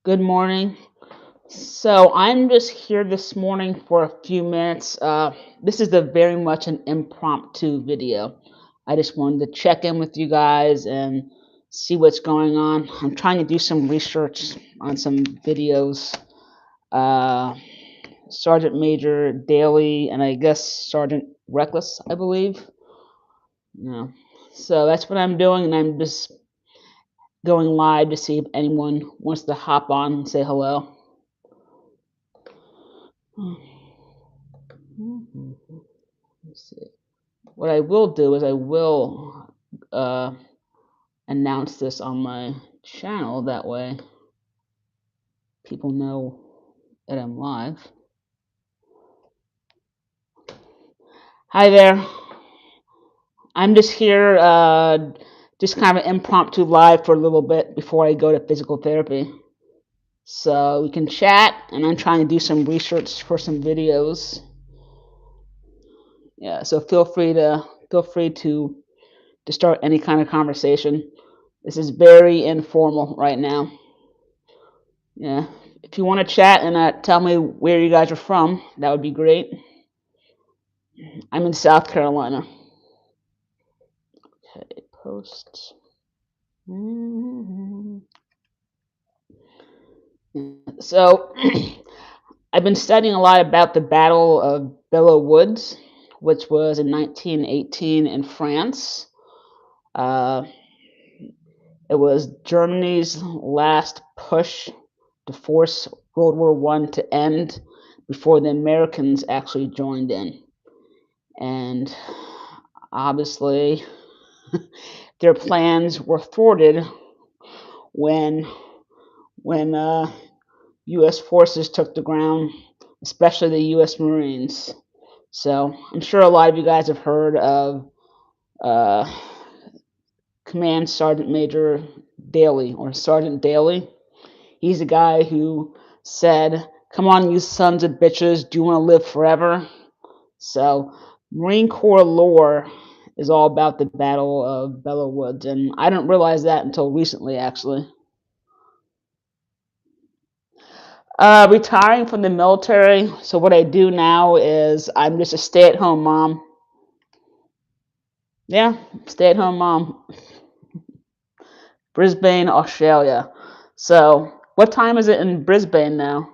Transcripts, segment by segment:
Good morning. So I'm just here this morning for a few minutes. This is very much an impromptu video. I just wanted to check in with you guys and see what's going on. I'm trying to do some research on some videos. Uh, Sergeant Major Daly and I guess Sergeant Reckless, I believe. Yeah. So that's what I'm doing, and I'm just going live to see if anyone wants to hop on and say hello. Let's see. What I will do is I will uh, announce this on my channel. That way people know that I'm live. Hi there. I'm just here, just kind of impromptu live for a little bit before I go to physical therapy. So we can chat, and I'm trying to do some research for some videos. Yeah, so feel free to start any kind of conversation. This is very informal right now. Yeah. If you want to chat and tell me where you guys are from, that would be great. I'm in South Carolina. Okay, post. So, I've been studying a lot about the Battle of Belleau Woods, which was in 1918 in France. Uh, it was Germany's last push to force World War One to end before the Americans actually joined in. And obviously, their plans were thwarted when U.S. forces took the ground, especially the U.S. Marines. So I'm sure a lot of you guys have heard of uh, Command Sergeant Major Daly or Sergeant Daly. He's the guy who said, "Come on, you sons of bitches, do you want to live forever?" So Marine Corps lore is all about the Battle of Belleau Woods, and I didn't realize that until recently, actually. Retiring from the military, so what I do now is I'm just a stay-at-home mom. Yeah, stay-at-home mom. Brisbane, Australia. So, what time is it in Brisbane now?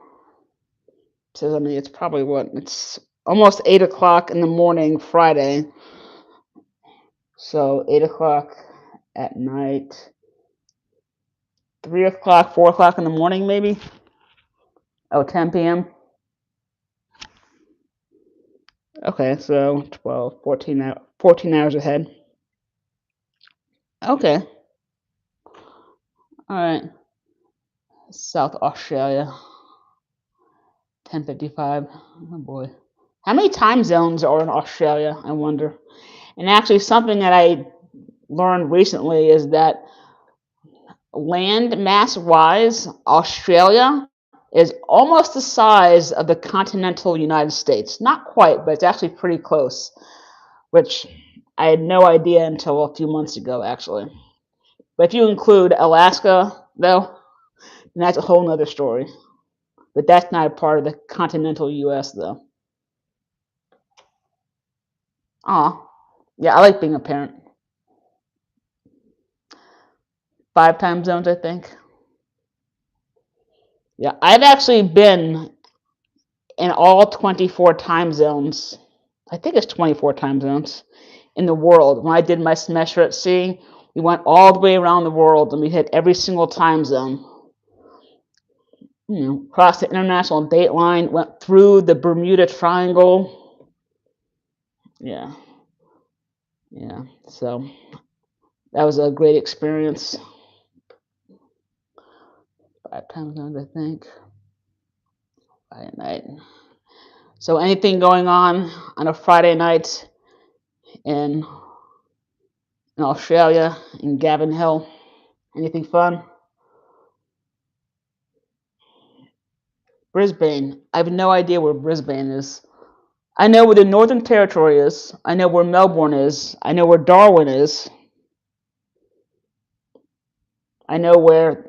So, I mean, it's probably it's almost 8 o'clock in the morning, Friday. So, 8 o'clock at night, 3 o'clock, 4 o'clock in the morning, maybe. Oh, 10 p.m. Okay, so 12, 14 hours ahead. Okay, all right. South Australia, 10:55. Oh boy. How many time zones are in Australia, I wonder? And actually, something that I learned recently is that land mass wise, Australia is almost the size of the continental United States. Not quite, but it's actually pretty close, which I had no idea until a few months ago, actually. But if you include Alaska, though, then that's a whole nother story. But that's not a part of the continental US, though. Aw, yeah, I like being a parent. 5 time zones, I think. Yeah, I've actually been in all 24 time zones. I think it's 24 time zones in the world. When I did my semester at sea, we went all the way around the world and we hit every single time zone. Crossed the international date line, went through the Bermuda Triangle. Yeah, yeah. So that was a great experience. 5 time zones, I think. Friday night. So anything going on a Friday night in Australia, in Gavin Hill? Anything fun? Brisbane. I have no idea where Brisbane is. I know where the Northern Territory is. I know where Melbourne is. I know where Darwin is. I know where.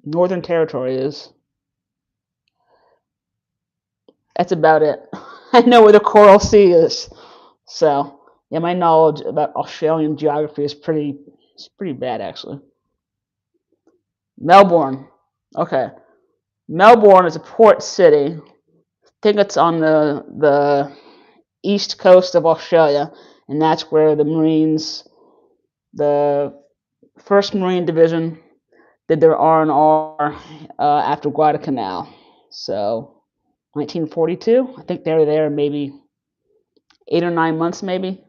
Northern Territory is. That's about it. I know where the Coral Sea is. So, yeah, my knowledge about Australian geography is pretty bad actually. Melbourne. Okay. Melbourne is a port city. I think it's on the east coast of Australia, and that's where the Marines, the First Marine Division, did their R&R after Guadalcanal. So 1942. I think they were there maybe 8 or 9 months, maybe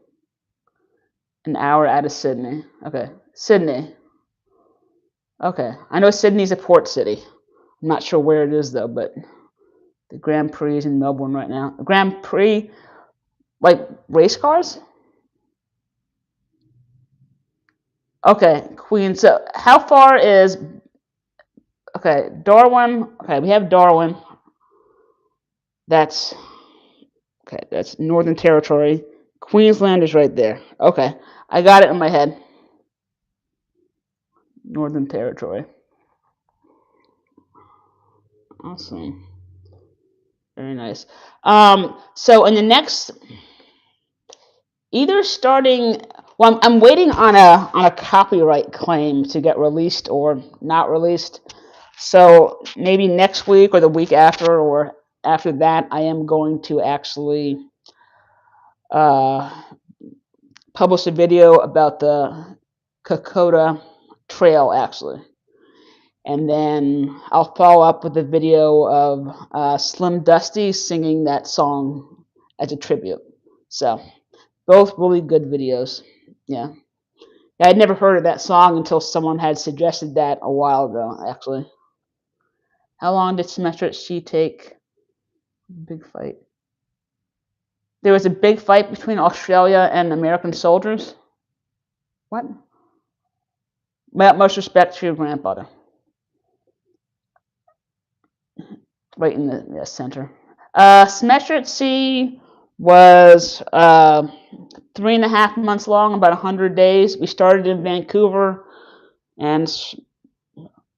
an hour out of Sydney. Okay, Sydney. Okay, I know Sydney's a port city. I'm not sure where it is though, but the Grand Prix is in Melbourne right now. Grand Prix, like race cars. Okay, Queen. So how far is okay Darwin? Okay, we have Darwin. That's okay. That's Northern Territory. Queensland is right there. Okay, I got it in my head. Northern Territory. Awesome. Very nice. So in the next, either starting, well, I'm waiting on a copyright claim to get released or not released. So maybe next week or the week after or after that, I am going to actually uh, publish a video about the Kokoda Trail, actually. And then I'll follow up with a video of Slim Dusty singing that song as a tribute. So both really good videos. Yeah. I had never heard of that song until someone had suggested that a while ago, actually. How long did Symmetric She take? Big fight. There was a big fight between Australia and American soldiers. What? Most respect to your grandfather. Right in the center. Symmetric Sea was 3.5 months long, about 100 days. We started in Vancouver and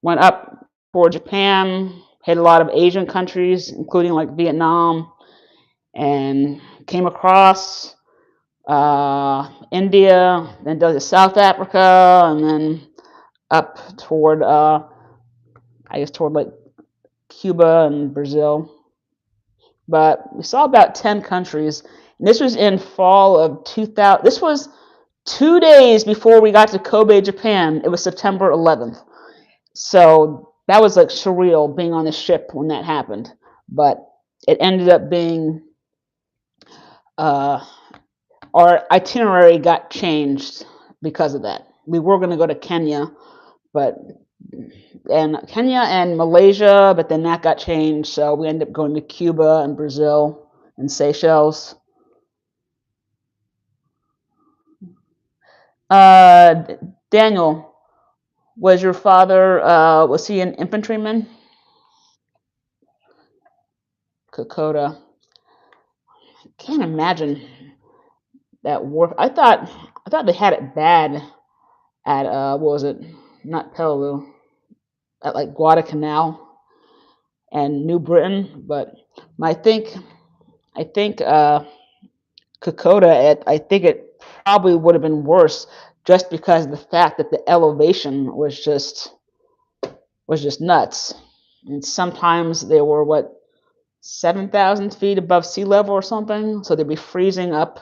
went up toward Japan, hit a lot of Asian countries, including like Vietnam, and came across India, then to South Africa, and then up toward, I guess, toward like Cuba and Brazil. But we saw about 10 countries. And this was in fall of 2000. This was 2 days before we got to Kobe, Japan. It was September 11th. So that was like surreal being on the ship when that happened. But it ended up being our itinerary got changed because of that. We were going to go to Kenya, but and Kenya and Malaysia, but then that got changed. So we ended up going to Cuba and Brazil and Seychelles. Daniel, was your father, was he an infantryman? Kokoda. Can't imagine that war. I thought they had it bad at what was it? Not Peleliu, at like Guadalcanal and New Britain, but I think Kokoda. I think it probably would have been worse just because of the fact that the elevation was just nuts, and sometimes they were what 7,000 feet above sea level or something, so they'd be freezing up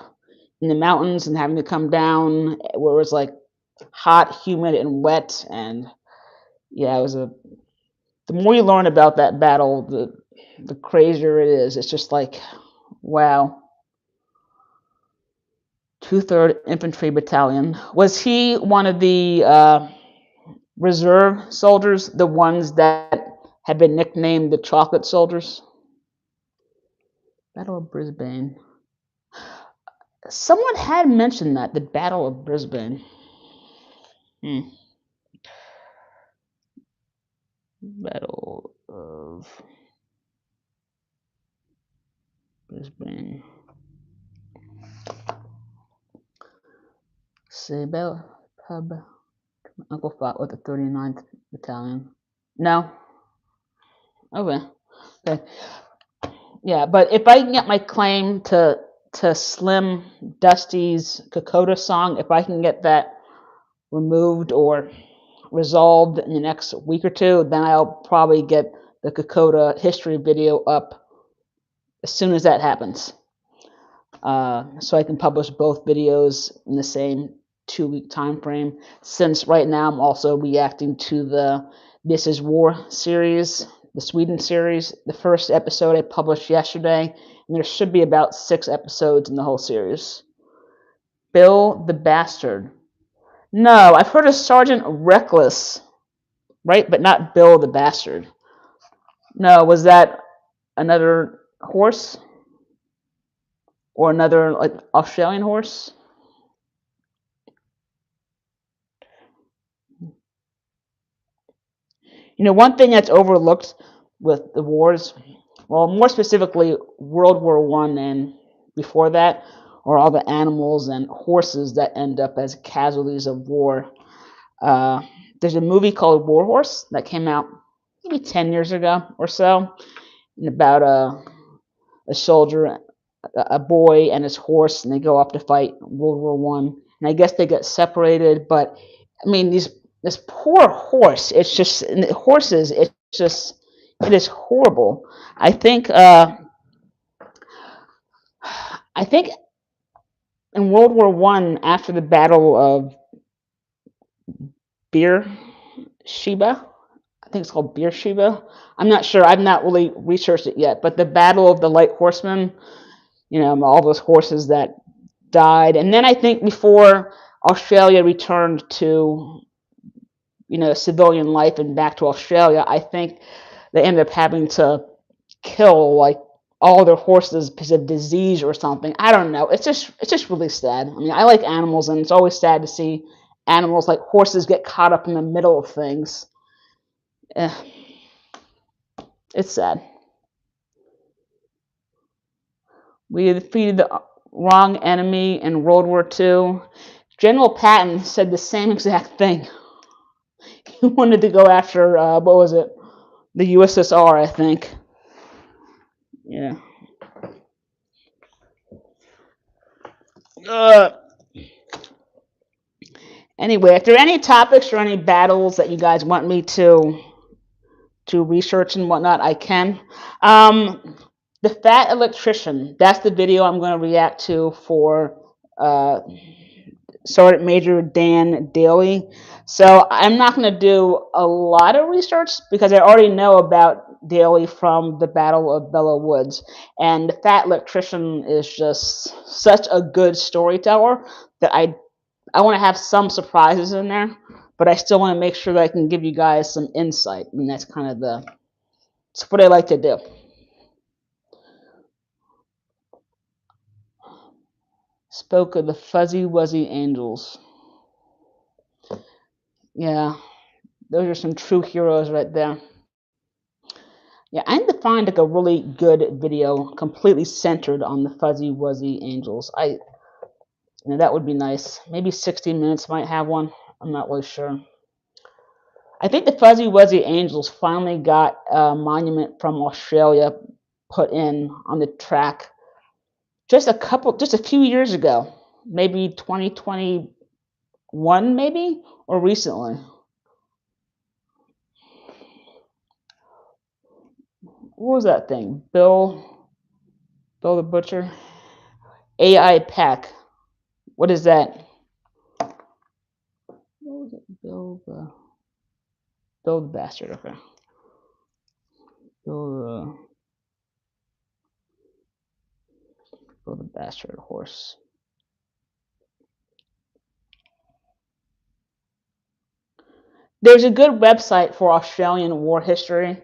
in the mountains and having to come down where it was like hot, humid, and wet, and yeah, it was a. The more you learn about that battle, the crazier it is. It's just like, wow. Two-third infantry battalion. Was he one of the reserve soldiers, the ones that had been nicknamed the Chocolate Soldiers? Battle of Brisbane. Someone had mentioned that, the Battle of Brisbane. Battle of Brisbane. Sable Pub. Uncle fought with the 39th Battalion. No. Okay. Okay. Yeah, but if I can get my claim to Slim Dusty's Kokoda song, if I can get that removed or resolved in the next week or two, then I'll probably get the Kokoda history video up as soon as that happens. So I can publish both videos in the same 2 week time frame. Since right now I'm also reacting to the This Is War series, the Sweden series. The first episode I published yesterday, and there should be about 6 episodes in the whole series. Bill the Bastard. No, I've heard of Sergeant Reckless, right? But not Bill the Bastard. No, was that another horse or another like Australian horse? You know, one thing that's overlooked with the wars, well, more specifically World War One and before that, are all the animals and horses that end up as casualties of war. Uh, there's a movie called War Horse that came out maybe 10 years ago or so, and about a soldier, a boy and his horse, and they go off to fight World War One. And I guess they get separated, but I mean this poor horse. It's just horses. It's just it is horrible. I think I think in World War One, after the Battle of Beersheba, I think it's called Beersheba. I'm not sure. I've not really researched it yet. But the Battle of the Light Horsemen, you know, all those horses that died. And then I think before Australia returned to, you know, civilian life and back to Australia, I think they ended up having to kill like all their horses because of disease or something. I don't know. It's just really sad. I mean, I like animals, and it's always sad to see animals like horses get caught up in the middle of things. Eh, it's sad. We defeated the wrong enemy in World War II. General Patton said the same exact thing. He wanted to go after what was it? The USSR, I think. Yeah. Uh, anyway, if there are any topics or any battles that you guys want me to research and whatnot, I can. The Fat Electrician. That's the video I'm going to react to for Sergeant Major Dan Daly. So I'm not going to do a lot of research because I already know about Daly from the Battle of Belleau Woods. And the Fat Electrician is just such a good storyteller that I want to have some surprises in there, but I still want to make sure that I can give you guys some insight. I mean, that's kind of it's what I like to do. Spoke of the fuzzy wuzzy angels. Yeah, those are some true heroes right there. Yeah, I need to find like a really good video completely centered on the fuzzy wuzzy angels. You know, that would be nice. Maybe 60 Minutes might have one. I'm not really sure. I think the Fuzzy Wuzzy Angels finally got a monument from Australia put in on the track just a few years ago, maybe 2021, maybe, or recently. What was that thing? Bill the Butcher, AI Pack. What is that? What was it? Bill the Bastard. Okay. Bill the Bastard horse. There's a good website for Australian war history.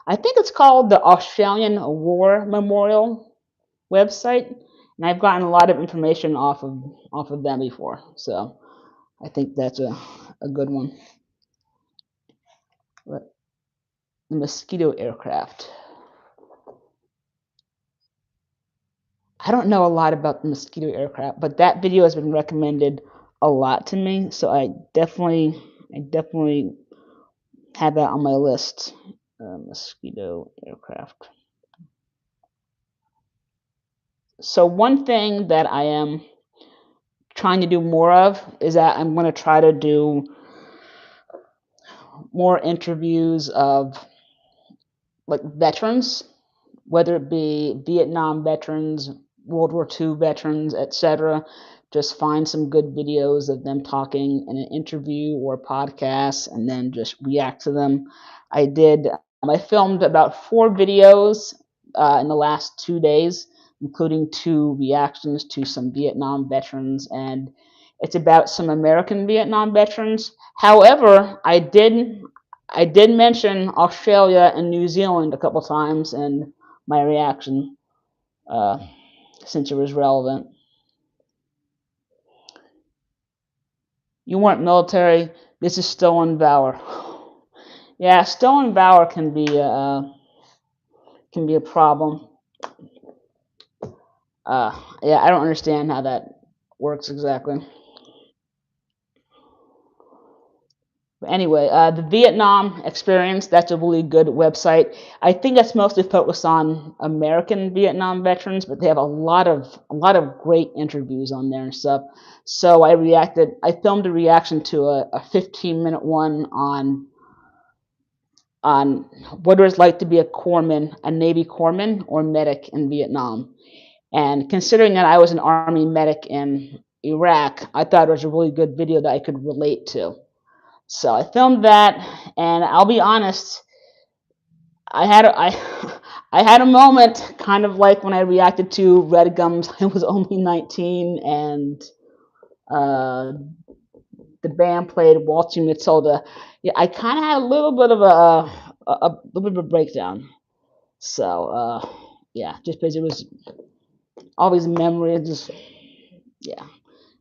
I think it's called the Australian War Memorial website, and I've gotten a lot of information off of them before. So I think that's a good one. But the mosquito aircraft. I don't know a lot about the mosquito aircraft, but that video has been recommended a lot to me. So I definitely have that on my list. Mosquito aircraft. So one thing that I am trying to do more of is that I'm going to try to do more interviews of like veterans, whether it be Vietnam veterans, World War II veterans, etc. Just find some good videos of them talking in an interview or podcast and then just react to them. I filmed about 4 videos in the last 2 days, including 2 reactions to some Vietnam veterans, and it's about some American Vietnam veterans. However, I did mention Australia and New Zealand a couple times in my reaction, uh, since it was relevant. You weren't military. This is stolen valor. Yeah, stolen valor can be a problem. Yeah, I don't understand how that works exactly. But anyway, the Vietnam Experience, that's a really good website. I think that's mostly focused on American Vietnam veterans, but they have a lot of great interviews on there and stuff. So I filmed a reaction to a 15-minute one on what it was like to be a corpsman, a Navy corpsman or medic in Vietnam. And considering that I was an Army medic in Iraq, I thought it was a really good video that I could relate to. So I filmed that, and I'll be honest, I had a moment, kind of like when I reacted to Red Gums. I was only 19, and uh, the band played Waltzing Matilda. Yeah, I kind of had a little bit of a little bit of a breakdown. So yeah, just because it was all these memories, just yeah,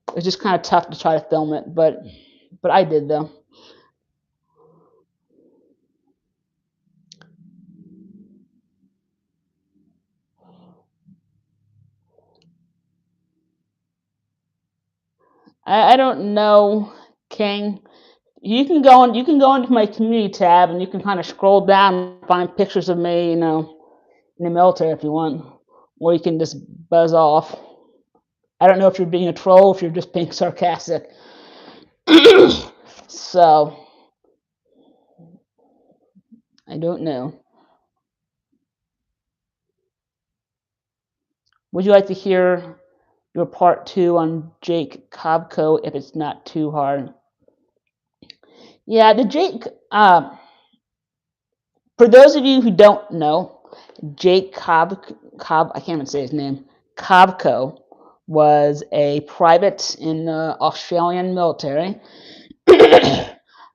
it was just kind of tough to try to film it, but I did though. I don't know, King. You can go into my community tab and you can kind of scroll down and find pictures of me, in the military if you want, or you can just buzz off. I don't know if you're being a troll, if you're just being sarcastic. So I don't know. Would you like to hear your part two on Jake Kovco if it's not too hard? Yeah, the Jake. For those of you who don't know, Jake Cobb, I can't even say his name. Kovco was a private in the Australian military,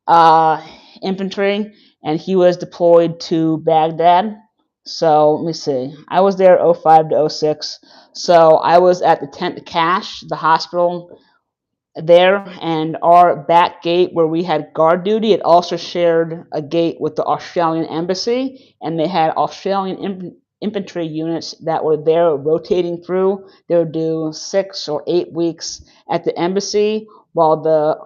uh, infantry, and he was deployed to Baghdad. So let me see. I was there 05 to 06. So I was at the Tent Cache, the hospital there, and our back gate where we had guard duty, it also shared a gate with the Australian embassy, and they had Australian infantry units that were there rotating through. They would do 6 or 8 weeks at the embassy, while the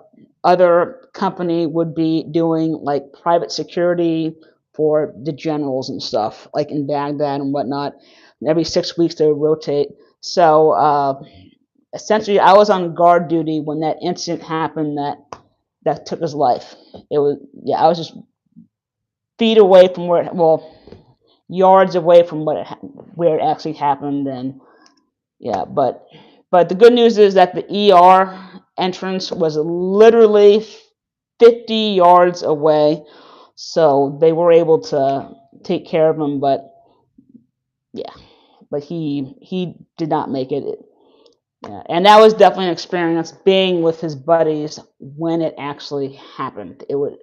other company would be doing like private security for the generals and stuff, like in Baghdad and whatnot. And every 6 weeks they would rotate. So essentially I was on guard duty when that incident happened that took his life. It was, yeah, I was just feet away from yards away from where it actually happened. And yeah, but the good news is that the ER entrance was literally 50 yards away, so they were able to take care of him. But yeah, but he did not make it. Yeah, and that was definitely an experience being with his buddies when it actually happened. It would,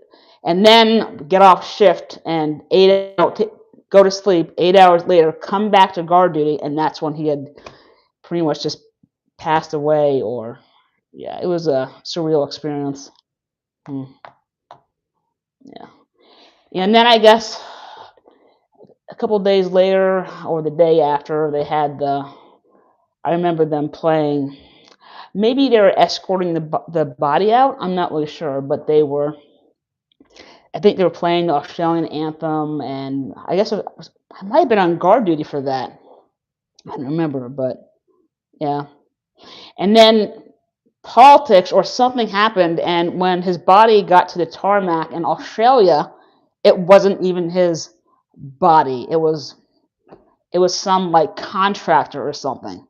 and then get off shift and go to sleep. 8 hours later, come back to guard duty, and that's when he had pretty much just passed away. Or yeah, it was a surreal experience. Hmm, yeah, and then I guess a couple of days later or the day after, they had the. I remember them playing. Maybe they were escorting the body out. I'm not really sure, but I think they were playing the Australian anthem, and I guess I might have been on guard duty for that. I don't remember, but yeah. And then politics or something happened, and when his body got to the tarmac in Australia, it wasn't even his body. It was some like contractor or something.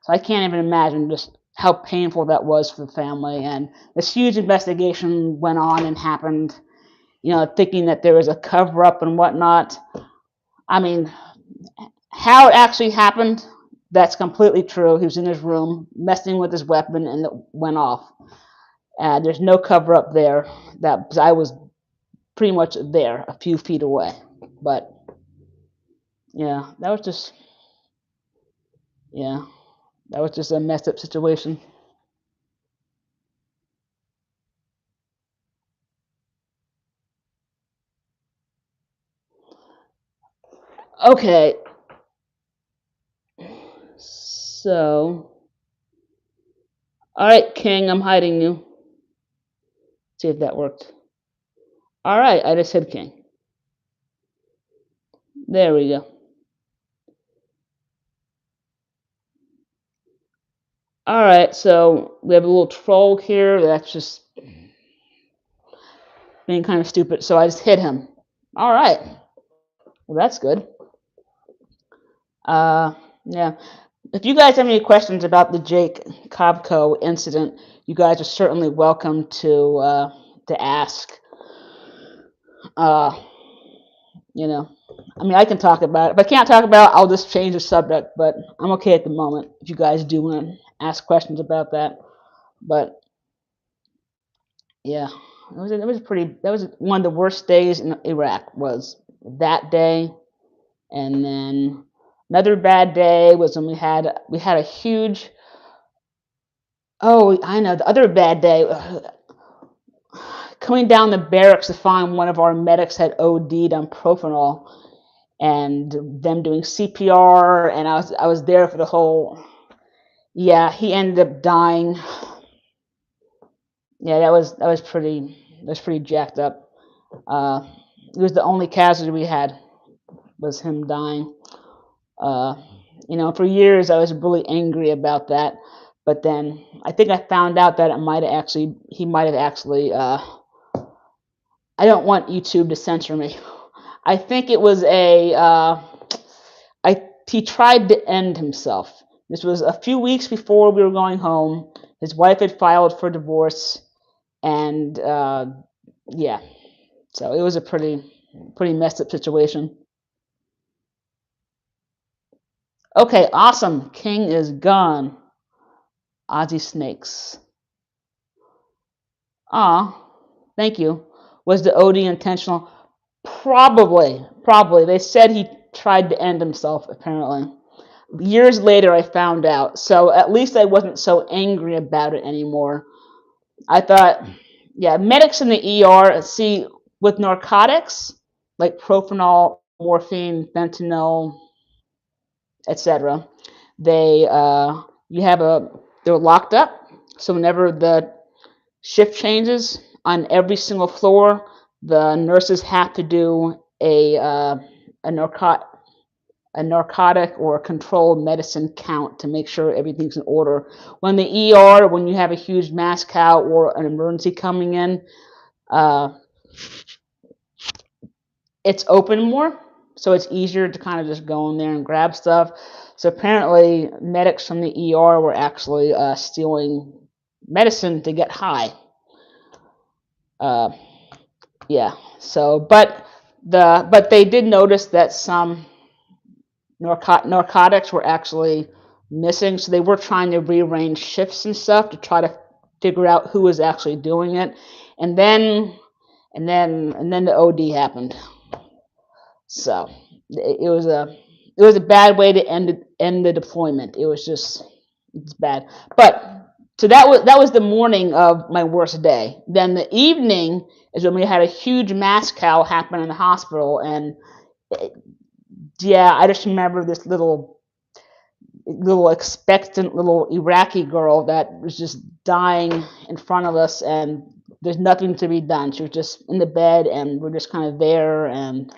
So I can't even imagine just how painful that was for the family. And this huge investigation went on and happened, thinking that there was a cover up and whatnot. I mean, how it actually happened, that's completely true. He was in his room messing with his weapon and it went off. There's no cover up there. That I was pretty much there, a few feet away. But yeah, yeah, that was just a messed up situation. Okay, so all right, King, I'm hiding you. See if that worked. All right, I just said King. There we go. All right, so we have a little troll here that's just being kind of stupid. So I just hit him. All right, well that's good. Uh, yeah. If you guys have any questions about the Jake Kovco incident, you guys are certainly welcome to ask. Uh, I mean, I can talk about it. If I can't talk about it, I'll just change the subject. But I'm okay at the moment. If you guys do want to ask questions about that, but yeah, it was pretty. That was one of the worst days in Iraq. Was that day, and then another bad day was when we had a huge. Oh, I know the other bad day. Coming down the barracks to find one of our medics had OD'd on propanol, and them doing CPR, and I was there for the whole. Yeah, he ended up dying. Yeah, that was pretty jacked up. Uh, it was the only casualty we had was him dying. Uh, for years I was really angry about that, but then I think I found out that he might have actually. I don't want YouTube to censor me. I think it was he tried to end himself. This was a few weeks before we were going home. His wife had filed for divorce, and yeah, so it was a pretty messed up situation. Okay, awesome. King is gone. Ozzy Snakes. Ah, thank you. Was the OD intentional? Probably, probably. They said he tried to end himself, apparently. Years later, I found out. So at least I wasn't so angry about it anymore. I thought, yeah, medics in the ER, see, with narcotics, like propanol, morphine, fentanyl, etc., they, you have they're locked up. So whenever the shift changes on every single floor, the nurses have to do a narcotic or a controlled medicine count to make sure everything's in order. When the ER, when you have a huge mass cow or an emergency coming in, uh, it's open more, so it's easier to kind of just go in there and grab stuff. So apparently, medics from the ER were actually stealing medicine to get high. Uh, yeah. So, but they did notice that some narcotics were actually missing, so they were trying to rearrange shifts and stuff to try to figure out who was actually doing it, and then the OD happened. So it was a bad way to end the deployment. It's bad. But so that was the morning of my worst day. Then the evening is when we had a huge mass cow happen in the hospital, and yeah, I just remember this little expectant little Iraqi girl that was just dying in front of us, and there's nothing to be done. She was just in the bed, and we're just kind of there, and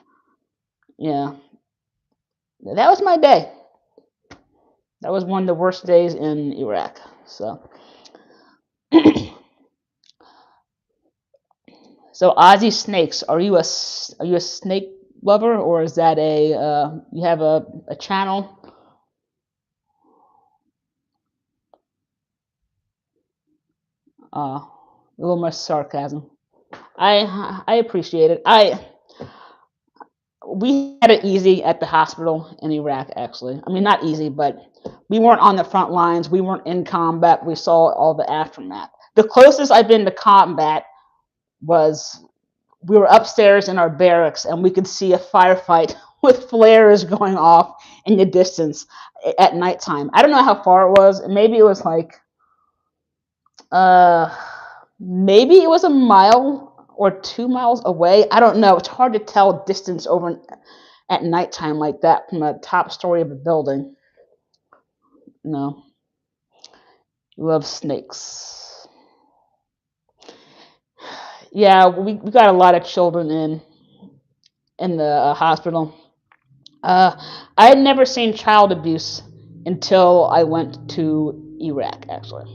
yeah, that was my day. That was one of the worst days in Iraq. So, so Aussie snakes. Are you a snake lover, or is that a you have a channel? A little more sarcasm. I appreciate it. We had it easy at the hospital in Iraq, actually. I mean, not easy, but we weren't on the front lines. We weren't in combat. We saw all the aftermath. The closest I've been to combat was we were upstairs in our barracks, and we could see a firefight with flares going off in the distance at nighttime. I don't know how far it was. Maybe it was like uh maybe it was a mile or 2 miles away. I don't know. It's hard to tell distance over at nighttime like that from the top story of a building. No, love snakes. Yeah, we got a lot of children in the hospital. Uh, I had never seen child abuse until I went to Iraq, actually.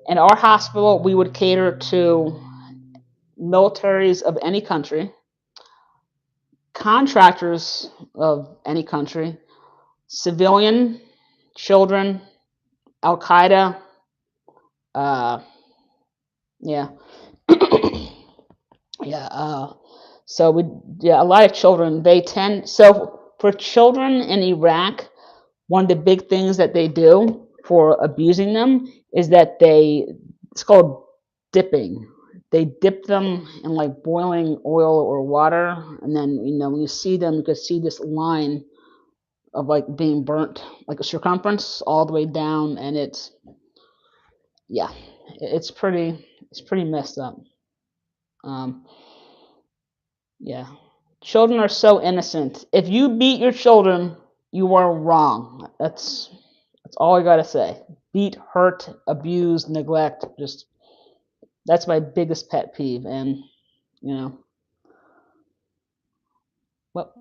In our hospital, we would cater to militaries of any country, contractors of any country, civilian, children, Al Qaeda. Uh, yeah, yeah. So we, yeah, a lot of children. They tend so for children in Iraq, one of the big things that they do for abusing them is that it's called dipping. They dip them in like boiling oil or water, and then when you see them, you can see this line of like being burnt, like a circumference all the way down, and yeah, it's pretty messed up. Um, yeah, children are so innocent. If you beat your children, you are wrong. That's all I gotta say. Beat, hurt, abuse, neglect. Just that's my biggest pet peeve. And you know, what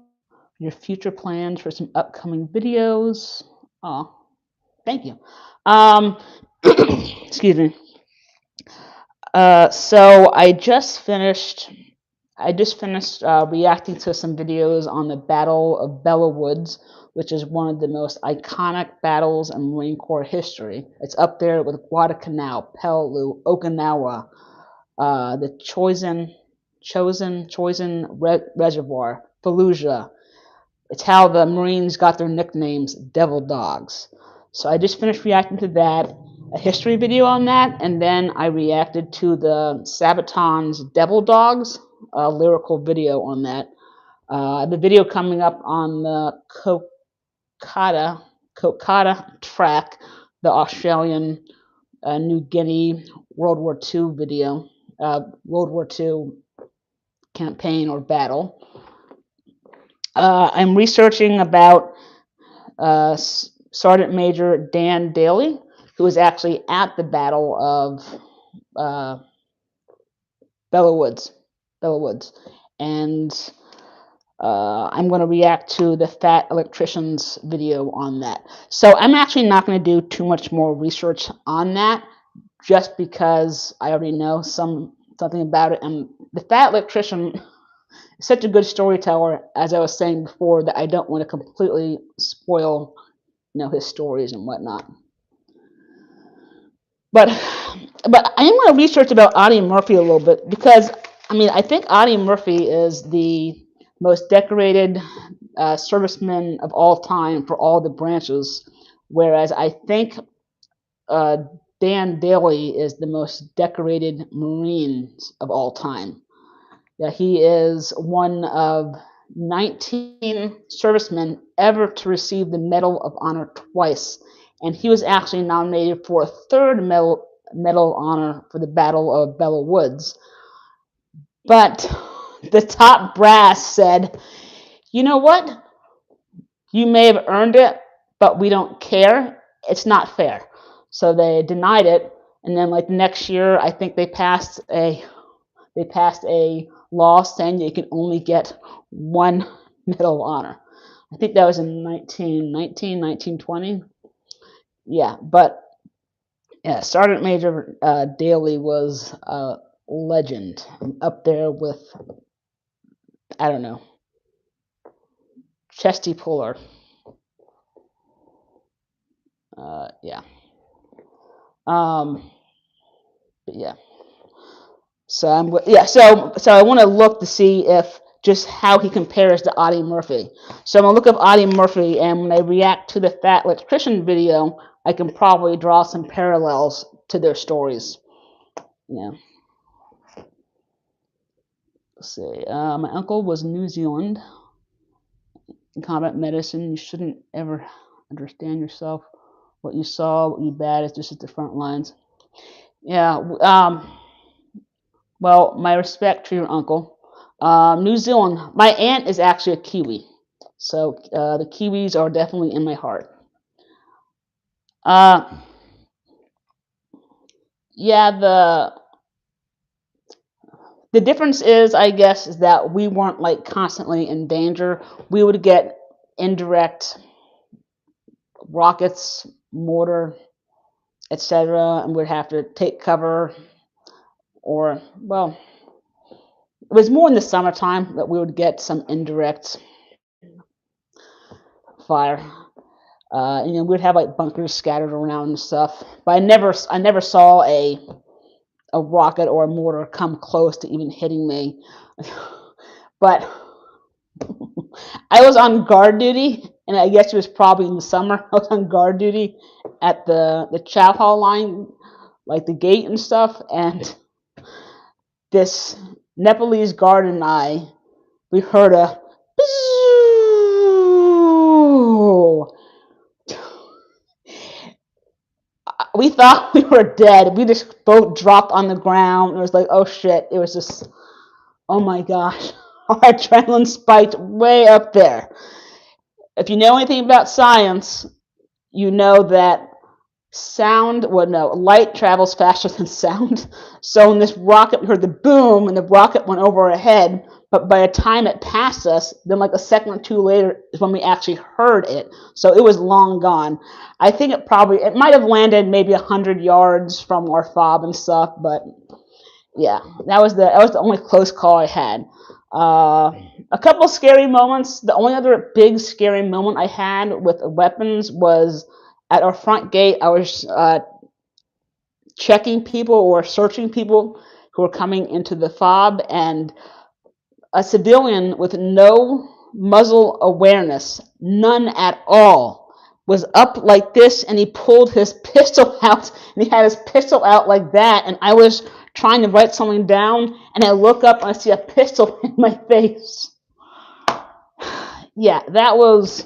your future plans for some upcoming videos? Oh, thank you. Um, excuse me. So I just finished reacting to some videos on the Battle of Belleau Woods, which is one of the most iconic battles in Marine Corps history. It's up there with Guadalcanal, Peleliu, Okinawa, the Chosin Reservoir, Fallujah. It's how the Marines got their nicknames, Devil Dogs. So I just finished reacting to that, a history video on that, and then I reacted to the Sabaton's Devil Dogs, a lyrical video on that. The video coming up on the Kokoda track, the Australian New Guinea World War II video, World War II campaign or battle. I'm researching about Sergeant Major Dan Daly, who was actually at the Battle of uh, Belleau Woods, and I'm going to react to the Fat Electrician's video on that. So I'm actually not going to do too much more research on that, just because I already know something about it. And the Fat Electrician is such a good storyteller, as I was saying before, that I don't want to completely spoil his stories and whatnot. But I am going to research about Audie Murphy a little bit, because I think Audie Murphy is the most decorated serviceman of all time for all the branches, whereas I think uh, Dan Daly is the most decorated Marines of all time. Yeah, he is one of 19 servicemen ever to receive the Medal of Honor twice, and he was actually nominated for a third Medal of Honor for the Battle of Belleau Woods. But the top brass said, "You know what? You may have earned it, but we don't care. It's not fair." So they denied it, And then like the next year, I think they passed a law saying that you can only get one Medal of Honor. I think that was in 1919, 1920. Yeah, but yeah, Sergeant Major Daly was a legend, up there with, I don't know, Chesty Puller. Yeah. But yeah. So So I want to look to see if just how he compares to Audie Murphy. So I'm gonna look up Audie Murphy, and when I react to the Fat Electrician video, I can probably draw some parallels to their stories. Yeah. Let's see. My uncle was in New Zealand in combat medicine. You shouldn't ever understand yourself. What you saw, what you bad is just at the front lines. Yeah. Well, my respect to your uncle. New Zealand. My aunt is actually a Kiwi, so the Kiwis are definitely in my heart. Yeah, the difference is, I guess, is that we weren't like constantly in danger. We would get indirect rockets, mortar, etc., and we'd have to take cover. Or, well, it was more in the summertime that we would get some indirect fire. We'd have like bunkers scattered around and stuff. But I never saw a rocket or a mortar come close to even hitting me. But I was on guard duty, and I guess it was probably in the summer. I was on guard duty at the chow hall line, like the gate and stuff, and this Nepalese guard and we heard a we thought we were dead. We just both dropped on the ground. It was like, oh shit. It was just, oh my gosh. Our adrenaline spiked way up there. If you know anything about science, you know that light travels faster than sound. So in this rocket, we heard the boom, and the rocket went over our head. But by the time it passed us, then like a second or two later is when we actually heard it. So it was long gone. I think it might have landed maybe 100 yards from our fob and stuff. But yeah, that was the only close call I had. A couple scary moments. The only other big scary moment I had with weapons was at our front gate. I was checking people or searching people who were coming into the fob, and a civilian with no muzzle awareness, none at all, was up like this, and he pulled his pistol out, and he had his pistol out like that, and I was trying to write something down, and I look up and I see a pistol in my face. Yeah, it was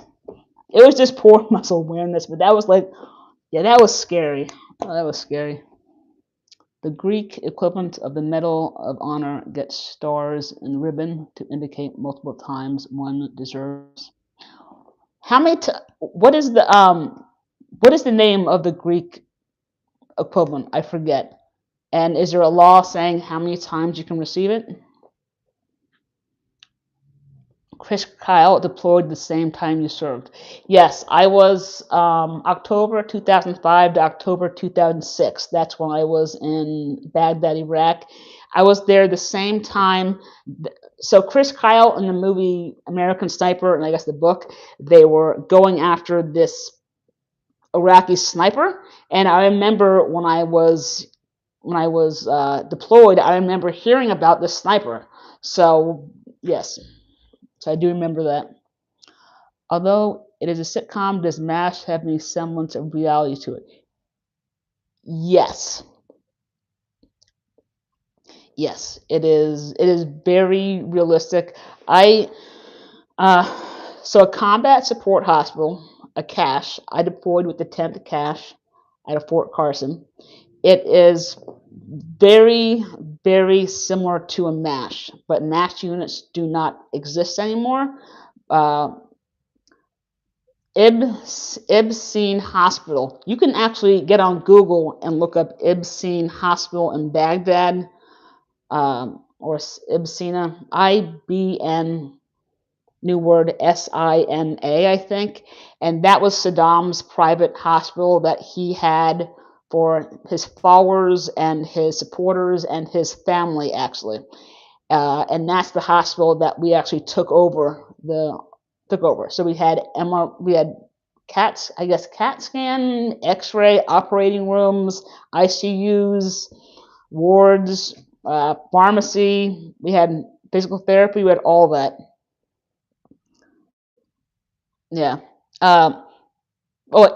just poor muscle awareness, but that was that was scary. Oh, that was scary. The Greek equivalent of the Medal of Honor gets stars and ribbon to indicate multiple times one deserves. What is the name of the Greek equivalent? I forget. And is there a law saying how many times you can receive it? Chris Kyle deployed the same time you served. Yes, I was October 2005 to October 2006. That's when I was in Baghdad, Iraq. I was there the same time. So Chris Kyle in the movie American Sniper, and I guess the book, they were going after this Iraqi sniper. And I remember when I was deployed, I remember hearing about this sniper. So yes. So I do remember that. Although it is a sitcom, does MASH have any semblance of reality to it? Yes. Yes, it is. It is very realistic. So a combat support hospital, a CASH. I deployed with the 10th CASH at Fort Carson. It is very, very similar to a MASH, but MASH units do not exist anymore. Ibsine Hospital. You can actually get on Google and look up Ibsine Hospital in Baghdad, or Ibsina, IBN, new word, SINA, I think. And that was Saddam's private hospital that he had for his followers and his supporters and his family, actually. And that's the hospital that we actually took over. So we had CAT scan, X-ray, operating rooms, ICUs, wards, pharmacy. We had physical therapy. We had all that. Yeah.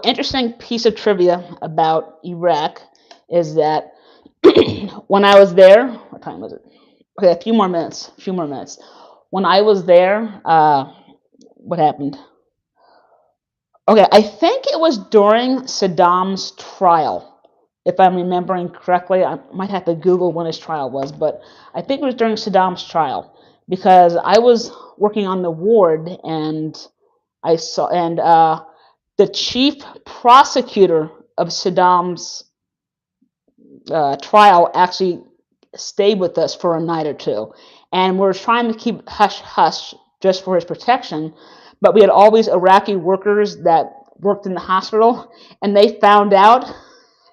Interesting piece of trivia about Iraq is that when I was there, what time was it? Okay, a few more minutes. A few more minutes. When I was there, what happened? Okay, I think it was during Saddam's trial, if I'm remembering correctly. I might have to Google when his trial was, but I think it was during Saddam's trial because I was working on the ward and I saw, and the chief prosecutor of Saddam's trial actually stayed with us for a night or two, and we're trying to keep hush hush just for his protection. But we had all these Iraqi workers that worked in the hospital, and they found out.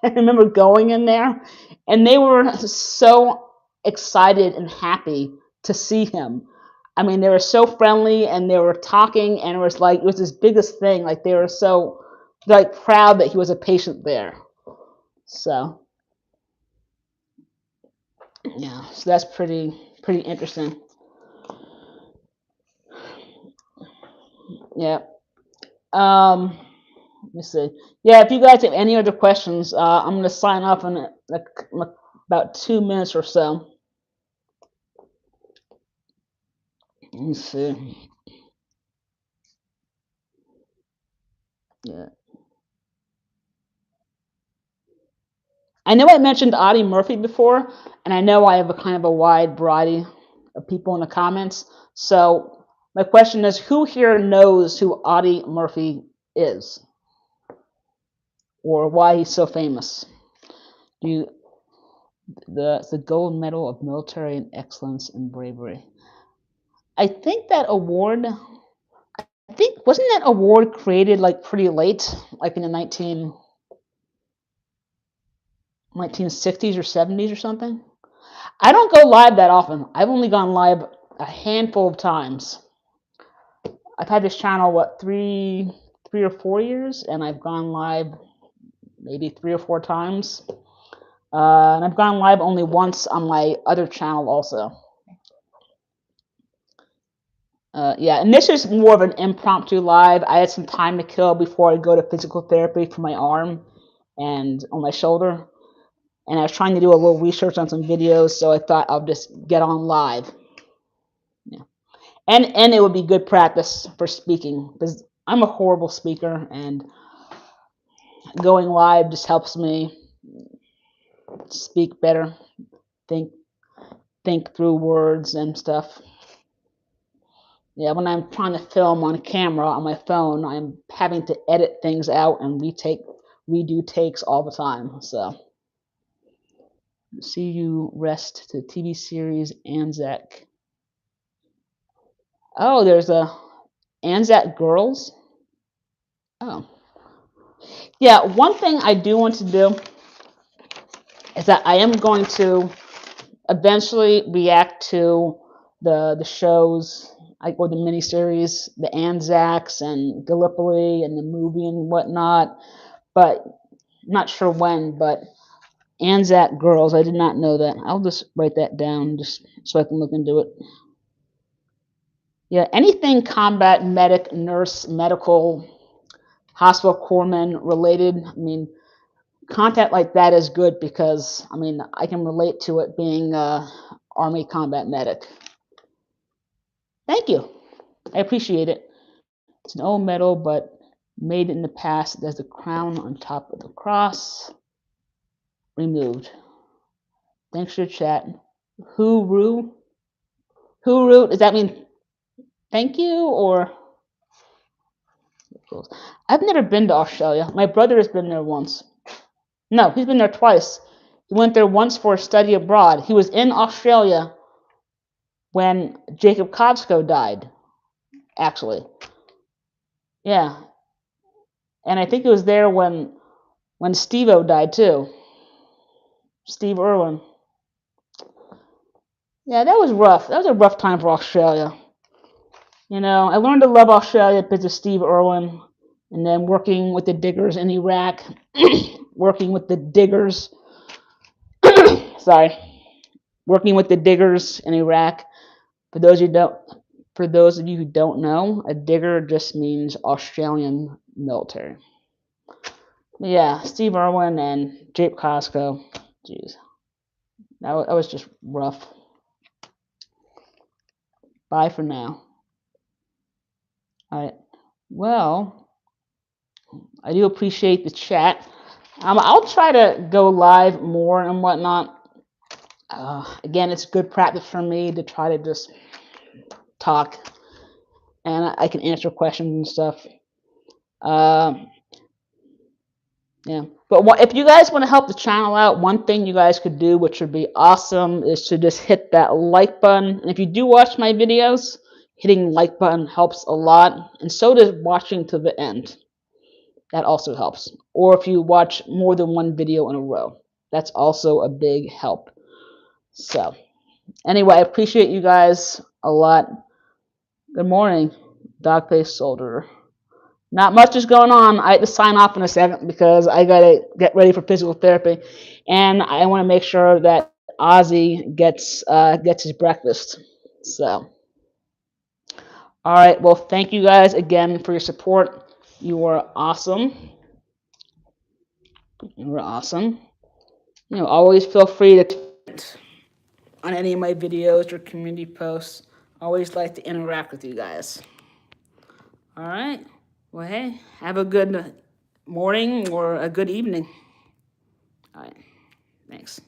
I remember going in there, and they were so excited and happy to see him. I mean, they were so friendly, and they were talking, and it was this biggest thing. Like they were so like proud that he was a patient there. So yeah, so that's pretty interesting. Yeah. Let me see. Yeah, if you guys have any other questions, I'm gonna sign off in about 2 minutes or so. Let me see. Yeah. I know I mentioned Audie Murphy before, and I know I have a kind of a wide variety of people in the comments. So my question is, who here knows who Audie Murphy is, or why he's so famous? You, the gold medal of military and excellence and bravery. I think that award. I think wasn't that award created like pretty late, like in the 1960s or 70s or something. I don't go live that often. I've only gone live a handful of times. I've had this channel three or 4 years, and I've gone live maybe 3 or 4 times. And I've gone live only once on my other channel also. Yeah, and this is more of an impromptu live. I had some time to kill before I go to physical therapy for my arm and on my shoulder. And I was trying to do a little research on some videos, so I thought I'll just get on live. Yeah. And it would be good practice for speaking because I'm a horrible speaker, and going live just helps me speak better, think think through words and stuff. Yeah, when I'm trying to film on camera on my phone, I'm having to edit things out and redo takes all the time. So, see you rest to TV series Anzac. Oh, there's a Anzac Girls. Oh, yeah. One thing I do want to do is that I am going to eventually react to the shows or the miniseries, the Anzacs and Gallipoli and the movie and whatnot. But I'm not sure when. But Anzac Girls, I did not know that. I'll just write that down just so I can look into it. Yeah, anything combat medic, nurse, medical, hospital corpsman related. I mean, content like that is good because I mean I can relate to it being Army combat medic. Thank you. I appreciate it. It's an old medal, but made in the past. There's the crown on top of the cross. Removed. Thanks for your chat. Hooroo. Hooroo. Does that mean thank you or? I've never been to Australia. My brother has been there once. No, he's been there twice. He went there once for a study abroad. He was in Australia when Jacob Kovco died, actually. Yeah. And I think it was there when Steve-O died too. Steve Irwin. Yeah, that was rough. That was a rough time for Australia. You know, I learned to love Australia because of Steve Irwin, and then working with the diggers in Iraq, working with the diggers. Sorry, working with the diggers in Iraq. For those of you who don't know, a digger just means Australian military. But yeah, Steve Irwin and Jape Costco. Jeez, that was just rough. Bye for now. All right. Well, I do appreciate the chat. I'll try to go live more and whatnot. Again, it's good practice for me to try to just talk, and I can answer questions and stuff. Yeah, but if you guys want to help the channel out, one thing you guys could do, which would be awesome, is to just hit that like button. And if you do watch my videos, hitting the like button helps a lot, and so does watching to the end. That also helps. Or if you watch more than one video in a row, that's also a big help. So, anyway, I appreciate you guys a lot. Good morning, dog-faced soldier. Not much is going on. I have to sign off in a second because I gotta get ready for physical therapy, and I want to make sure that Ozzy gets his breakfast. So, all right. Well, thank you guys again for your support. You are awesome. You were awesome. You know, always feel free to comment on any of my videos or community posts. I always like to interact with you guys. All right. Well, hey, have a good morning or a good evening. All right. Thanks.